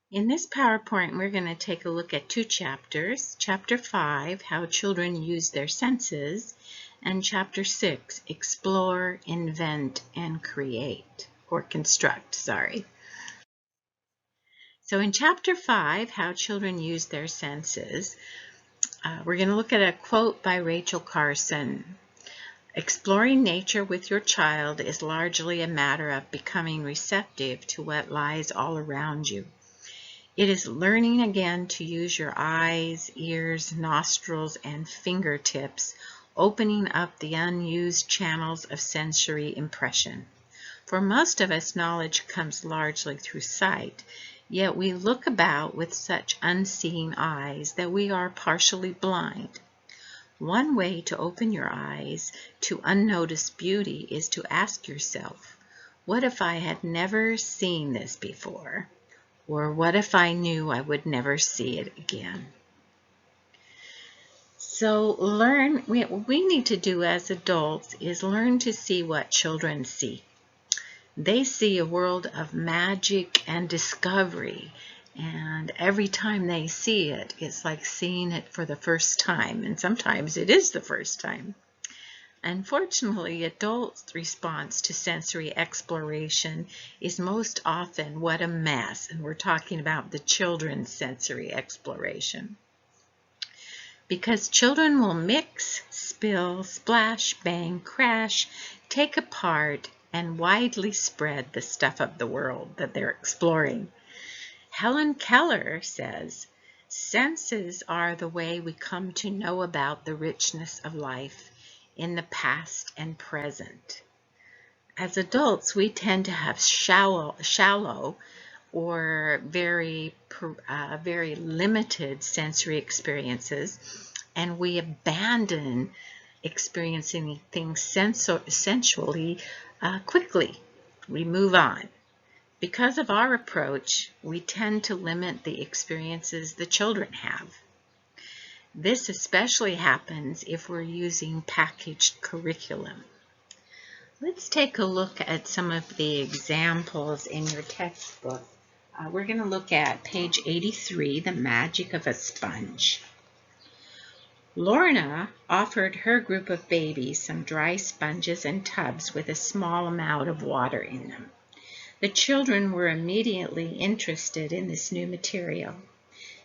In this PowerPoint, we're going to take a look at two chapters. Chapter 5, How Children Use Their Senses, and Chapter 6, Explore, Invent, and Create, or Construct, sorry. So in Chapter 5, How Children Use Their Senses, we're going to look at a quote by Rachel Carson. Exploring nature with your child is largely a matter of becoming receptive to what lies all around you. It is learning again to use your eyes, ears, nostrils, and fingertips, opening up the unused channels of sensory impression. For most of us, knowledge comes largely through sight, yet we look about with such unseeing eyes that we are partially blind. One way to open your eyes to unnoticed beauty is to ask yourself, what if I had never seen this before? Or what if I knew I would never see it again? So what we need to do as adults is learn to see what children see. They see a world of magic and discovery, and every time they see it, it's like seeing it for the first time, and sometimes it is the first time. Unfortunately, adults' response to sensory exploration is most often what a mess, and we're talking about the children's sensory exploration. Because children will mix, spill, splash, bang, crash, take apart, and widely spread the stuff of the world that they're exploring. Helen Keller says, senses are the way we come to know about the richness of life in the past and present. As adults, we tend to have shallow or very limited sensory experiences, and we abandon experiencing things sensually quickly. We move on. Because of our approach, we tend to limit the experiences the children have. This especially happens if we're using packaged curriculum. Let's take a look at some of the examples in your textbook. We're going to look at page 83, The Magic of a Sponge. Lorna offered her group of babies some dry sponges and tubs with a small amount of water in them. The children were immediately interested in this new material.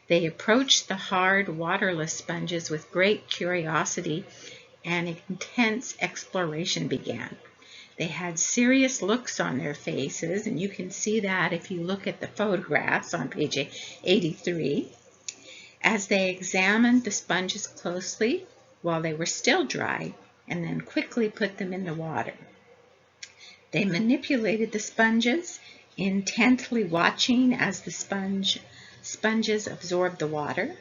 They approached the hard, waterless sponges with great curiosity, and intense exploration began. They had serious looks on their faces, and you can see that if you look at the photographs on page 83. As they examined the sponges closely while they were still dry, and then quickly put them in the water. They manipulated the sponges, intently watching as the sponges absorbed the water.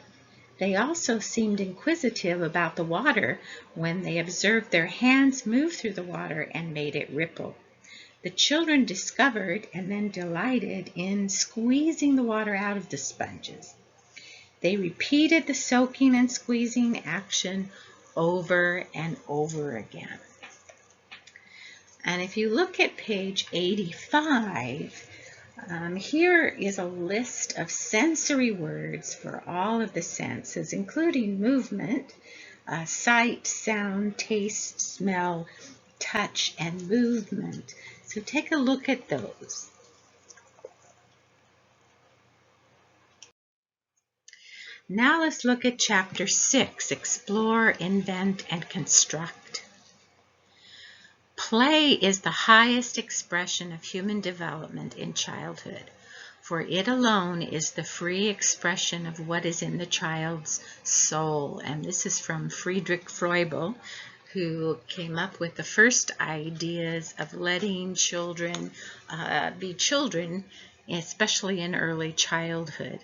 They also seemed inquisitive about the water when they observed their hands move through the water and made it ripple. The children discovered and then delighted in squeezing the water out of the sponges. They repeated the soaking and squeezing action over and over again. And if you look at page 85, here is a list of sensory words for all of the senses, including movement, sight, sound, taste, smell, touch, and movement. So take a look at those. Now let's look at Chapter 6, Explore, Invent, and Construct. Play is the highest expression of human development in childhood, for it alone is the free expression of what is in the child's soul. And this is from Friedrich Froebel, who came up with the first ideas of letting children be children, especially in early childhood.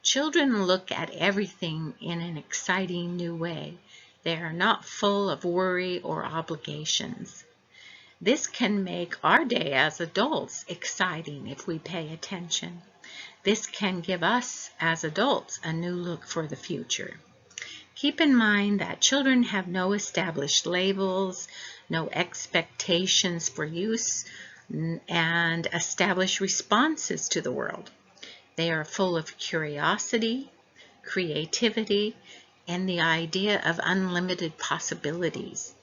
Children look at everything in an exciting new way. They are not full of worry or obligations. This can make our day as adults exciting if we pay attention. This can give us as adults a new look for the future. Keep in mind that children have no established labels, no expectations for use, and established responses to the world. They are full of curiosity, creativity, and the idea of unlimited possibilities.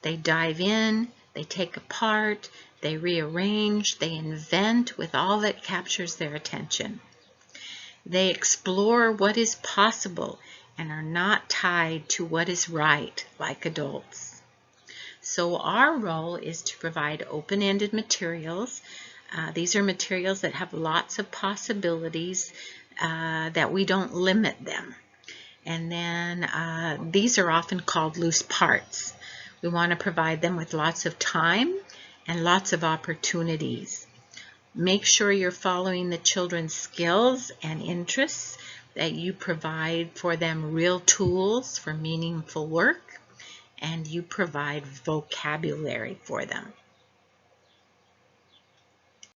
They dive in, they take apart, they rearrange, they invent with all that captures their attention. They explore what is possible and are not tied to what is right like adults. So our role is to provide open-ended materials. These are materials that have lots of possibilities, that we don't limit them. And then these are often called loose parts. We want to provide them with lots of time and lots of opportunities. Make sure you're following the children's skills and interests, that you provide for them real tools for meaningful work, and you provide vocabulary for them.